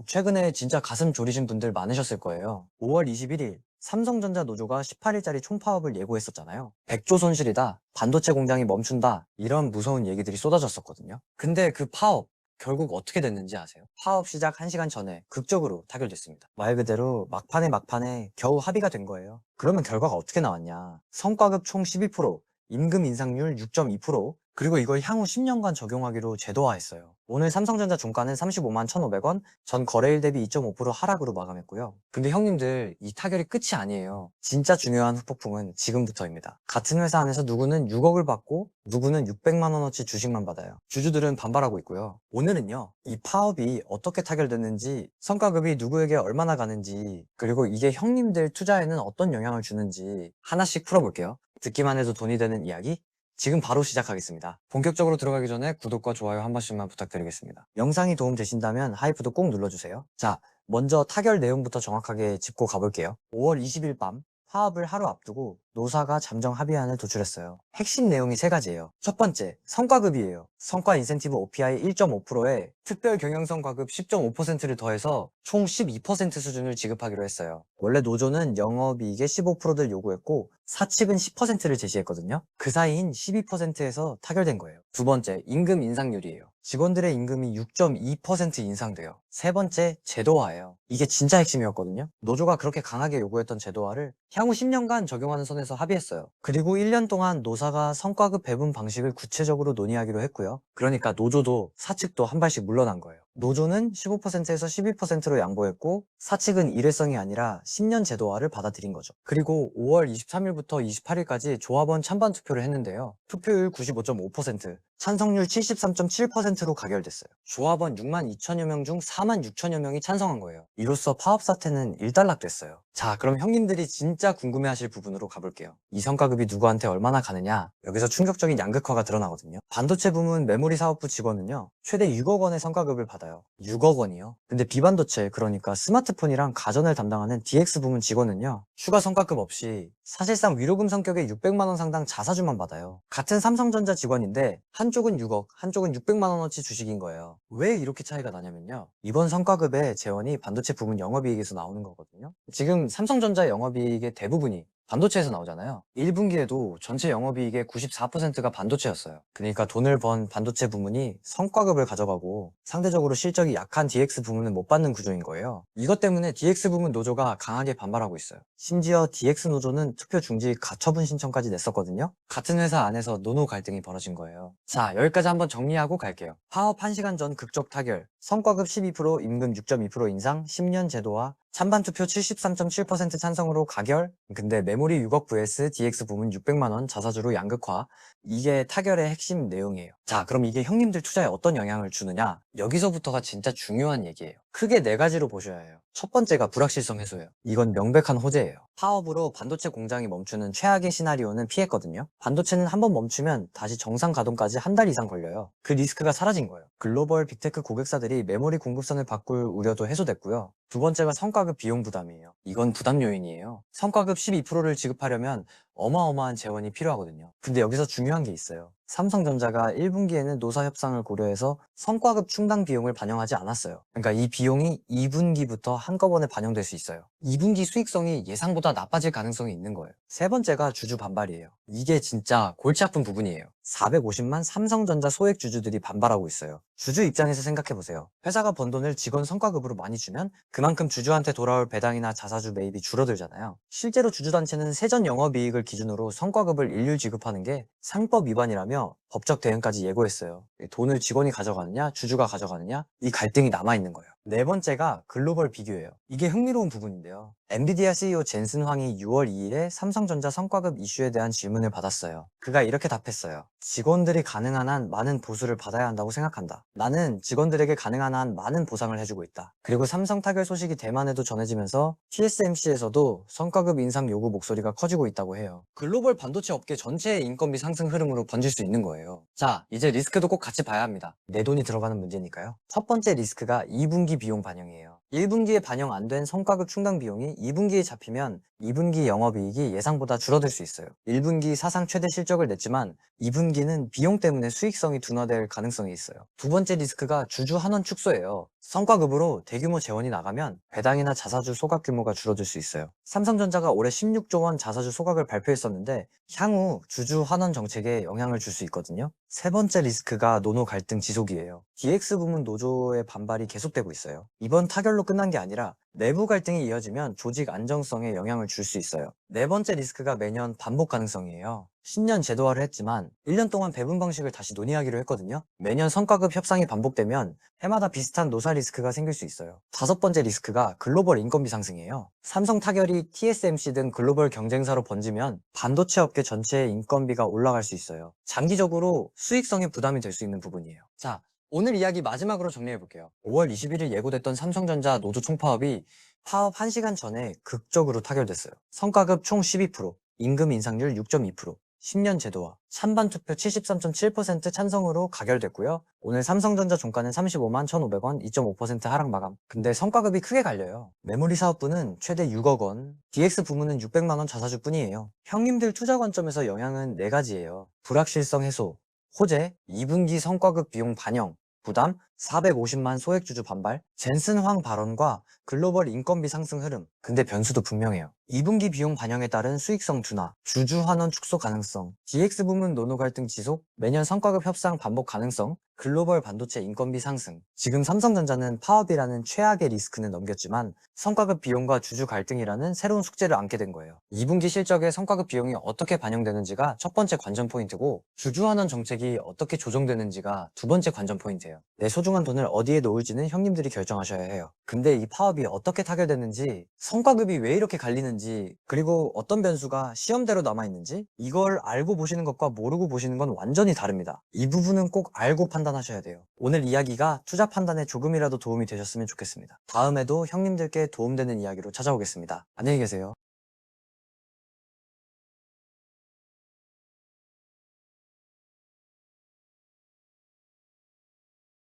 최근에 진짜 가슴 졸이신 분들 많으셨을 거예요. 5월 21일 삼성전자 노조가 18일짜리 총파업을 예고했었잖아요. 100조 손실이다, 반도체 공장이 멈춘다, 이런 무서운 얘기들이 쏟아졌었거든요. 근데 그 파업 결국 어떻게 됐는지 아세요? 파업 시작 1시간 전에 극적으로 타결됐습니다. 말 그대로 막판에 겨우 합의가 된 거예요. 그러면 결과가 어떻게 나왔냐? 성과급 총 12%, 임금 인상률 6.2%, 그리고 이걸 향후 10년간 적용하기로 제도화했어요. 오늘 삼성전자 종가는 35만 1,500원, 전 거래일 대비 2.5% 하락으로 마감했고요. 근데 형님들, 이 타결이 끝이 아니에요. 진짜 중요한 후폭풍은 지금부터입니다. 같은 회사 안에서 누구는 6억을 받고 누구는 600만 원어치 주식만 받아요. 주주들은 반발하고 있고요. 오늘은요, 이 파업이 어떻게 타결됐는지, 성과급이 누구에게 얼마나 가는지, 그리고 이게 형님들 투자에는 어떤 영향을 주는지 하나씩 풀어볼게요. 듣기만 해도 돈이 되는 이야기, 지금 바로 시작하겠습니다. 본격적으로 들어가기 전에 구독과 좋아요 한 번씩만 부탁드리겠습니다. 영상이 도움되신다면 하이프도 꼭 눌러주세요. 자, 먼저 타결 내용부터 정확하게 짚고 가볼게요. 5월 20일 밤 파업을 하루 앞두고 노사가 잠정 합의안을 도출했어요. 핵심 내용이 세 가지예요. 첫 번째, 성과급이에요. 성과 인센티브 OPI 1.5%에 특별 경영성 과급 10.5%를 더해서 총 12% 수준을 지급하기로 했어요. 원래 노조는 영업이익의 15%를 요구했고 사측은 10%를 제시했거든요. 그 사이인 12%에서 타결된 거예요. 두 번째, 임금 인상률이에요. 직원들의 임금이 6.2% 인상돼요. 세 번째, 제도화예요. 이게 진짜 핵심이었거든요. 노조가 그렇게 강하게 요구했던 제도화를 향후 10년간 적용하는 선에서 합의했어요. 그리고 1년 동안 노사가 성과급 배분 방식을 구체적으로 논의하기로 했고요. 그러니까 노조도 사측도 한 발씩 물러난 거예요. 노조는 15%에서 12%로 양보했고 사측은 일회성이 아니라 10년 제도화를 받아들인 거죠. 그리고 5월 23일부터 28일까지 조합원 찬반 투표를 했는데요. 투표율 95.5%, 찬성률 73.7%로 가결됐어요. 조합원 6만 2천여 명 중 4만 6천여 명이 찬성한 거예요. 이로써 파업 사태는 일단락됐어요. 자, 그럼 형님들이 진짜 궁금해하실 부분으로 가볼게요. 이 성과급이 누구한테 얼마나 가느냐? 여기서 충격적인 양극화가 드러나거든요. 반도체 부문 메모리 사업부 직원은요, 최대 6억 원의 성과급을 받아요. 6억 원이요? 근데 비반도체, 그러니까 스마트폰이랑 가전을 담당하는 DX 부문 직원은요, 추가 성과급 없이 사실상 위로금 성격의 600만 원 상당 자사주만 받아요. 같은 삼성전자 직원인데 한쪽은 6억, 한쪽은 600만 원어치 주식인 거예요. 왜 이렇게 차이가 나냐면요, 이번 성과급의 재원이 반도체 부문 영업이익에서 나오는 거거든요. 지금 삼성전자 영업이익의 대부분이 반도체에서 나오잖아요. 1분기에도 전체 영업이익의 94%가 반도체였어요. 그러니까 돈을 번 반도체 부문이 성과급을 가져가고 상대적으로 실적이 약한 DX 부문은 못 받는 구조인 거예요. 이것 때문에 DX 부문 노조가 강하게 반발하고 있어요. 심지어 DX 노조는 투표 중지 가처분 신청까지 냈었거든요. 같은 회사 안에서 노노 갈등이 벌어진 거예요. 자, 여기까지 한번 정리하고 갈게요. 파업 1시간 전 극적 타결, 성과급 12%, 임금 6.2% 인상, 10년 제도화, 찬반 투표 73.7% 찬성으로 가결. 근데 메모리 6억 vs DX 부문 600만 원 자사주로 양극화. 이게 타결의 핵심 내용이에요. 자, 그럼 이게 형님들 투자에 어떤 영향을 주느냐? 여기서부터가 진짜 중요한 얘기예요. 크게 네 가지로 보셔야 해요. 첫 번째가 불확실성 해소예요. 이건 명백한 호재예요. 파업으로 반도체 공장이 멈추는 최악의 시나리오는 피했거든요. 반도체는 한번 멈추면 다시 정상 가동까지 한 달 이상 걸려요. 그 리스크가 사라진 거예요. 글로벌 빅테크 고객사들이 메모리 공급선을 바꿀 우려도 해소됐고요. 두 번째가 성과급 비용 부담이에요. 이건 부담 요인이에요. 성과급 12%를 지급하려면 어마어마한 재원이 필요하거든요. 근데 여기서 중요한 게 있어요. 삼성전자가 1분기에는 노사 협상을 고려해서 성과급 충당 비용을 반영하지 않았어요. 그러니까 이 비용이 2분기부터 한꺼번에 반영될 수 있어요. 2분기 수익성이 예상보다 나빠질 가능성이 있는 거예요. 세 번째가 주주 반발이에요. 이게 진짜 골치 아픈 부분이에요. 450만 삼성전자 소액 주주들이 반발하고 있어요. 주주 입장에서 생각해보세요. 회사가 번 돈을 직원 성과급으로 많이 주면 그만큼 주주한테 돌아올 배당이나 자사주 매입이 줄어들잖아요. 실제로 주주단체는 세전 영업이익을 기준으로 성과급을 일률 지급하는 게 상법 위반이라며 법적 대응까지 예고했어요. 돈을 직원이 가져가느냐, 주주가 가져가느냐, 이 갈등이 남아있는 거예요. 네 번째가 글로벌 비교예요. 이게 흥미로운 부분인데요. 엔비디아 CEO 젠슨 황이 6월 2일에 삼성전자 성과급 이슈에 대한 질문을 받았어요. 그가 이렇게 답했어요. 직원들이 가능한 한 많은 보수를 받아야 한다고 생각한다. 나는 직원들에게 가능한 한 많은 보상을 해주고 있다. 그리고 삼성 타결 소식이 대만에도 전해지면서 TSMC에서도 성과급 인상 요구 목소리가 커지고 있다고 해요. 글로벌 반도체 업계 전체의 인건비 상승 흐름으로 번질 수 있는 거예요. 자, 이제 리스크도 꼭 같이 봐야 합니다. 내 돈이 들어가는 문제니까요. 첫 번째 리스크가 2분기 비용 반영이에요. 1분기에 반영 안 된 성과급 충당 비용이 2분기에 잡히면 2분기 영업이익이 예상보다 줄어들 수 있어요. 1분기 사상 최대 실적을 냈지만 2분기는 비용 때문에 수익성이 둔화될 가능성이 있어요. 두 번째 리스크가 주주 환원 축소예요. 성과급으로 대규모 재원이 나가면 배당이나 자사주 소각 규모가 줄어들 수 있어요. 삼성전자가 올해 16조 원 자사주 소각을 발표했었는데 향후 주주 환원 정책에 영향을 줄 수 있거든요. 세 번째 리스크가 노노 갈등 지속이에요. DX 부문 노조의 반발이 계속되고 있어요. 이번 타결로 끝난 게 아니라 내부 갈등이 이어지면 조직 안정성에 영향을 줄 수 있어요. 네 번째 리스크가 매년 반복 가능성이에요. 신년 제도화를 했지만 1년 동안 배분 방식을 다시 논의하기로 했거든요. 매년 성과급 협상이 반복되면 해마다 비슷한 노사 리스크가 생길 수 있어요. 다섯 번째 리스크가 글로벌 인건비 상승이에요. 삼성 타결이 TSMC 등 글로벌 경쟁사로 번지면 반도체 업계 전체의 인건비가 올라갈 수 있어요. 장기적으로 수익성에 부담이 될 수 있는 부분이에요. 자, 오늘 이야기 마지막으로 정리해볼게요. 5월 21일 예고됐던 삼성전자 노조 총파업이 파업 1시간 전에 극적으로 타결됐어요. 성과급 총 12%, 임금 인상률 6.2%, 10년 제도화, 찬반 투표 73.7% 찬성으로 가결됐고요. 오늘 삼성전자 종가는 35만 1,500원, 2.5% 하락 마감. 근데 성과급이 크게 갈려요. 메모리 사업부는 최대 6억 원, DX 부문은 600만 원 자사주뿐이에요. 형님들 투자 관점에서 영향은 4가지예요. 불확실성 해소, 호재, 2분기 성과급 비용 반영, 부담, 450만 소액주주 반발, 젠슨 황 발언과 글로벌 인건비 상승 흐름. 근데 변수도 분명해요. 2분기 비용 반영에 따른 수익성 둔화, 주주 환원 축소 가능성, DX 부문 노노 갈등 지속, 매년 성과급 협상 반복 가능성, 글로벌 반도체 인건비 상승. 지금 삼성전자는 파업이라는 최악의 리스크는 넘겼지만 성과급 비용과 주주 갈등이라는 새로운 숙제를 안게 된 거예요. 2분기 실적에 성과급 비용이 어떻게 반영되는지가 첫 번째 관전 포인트고 주주 환원 정책이 어떻게 조정되는지가 두 번째 관전 포인트예요. 내 소중한 돈을 어디에 놓을지는 형님들이 결정하셔야 해요. 근데 이 파업이 어떻게 타결됐는지, 성과급이 왜 이렇게 갈리는지, 그리고 어떤 변수가 시험대로 남아있는지 이걸 알고 보시는 것과 모르고 보시는 건 완전히 다릅니다. 이 부분은 꼭 알고 판단하셔야 돼요. 오늘 이야기가 투자 판단에 조금이라도 도움이 되셨으면 좋겠습니다. 다음에도 형님들께 도움되는 이야기로 찾아오겠습니다. 안녕히 계세요.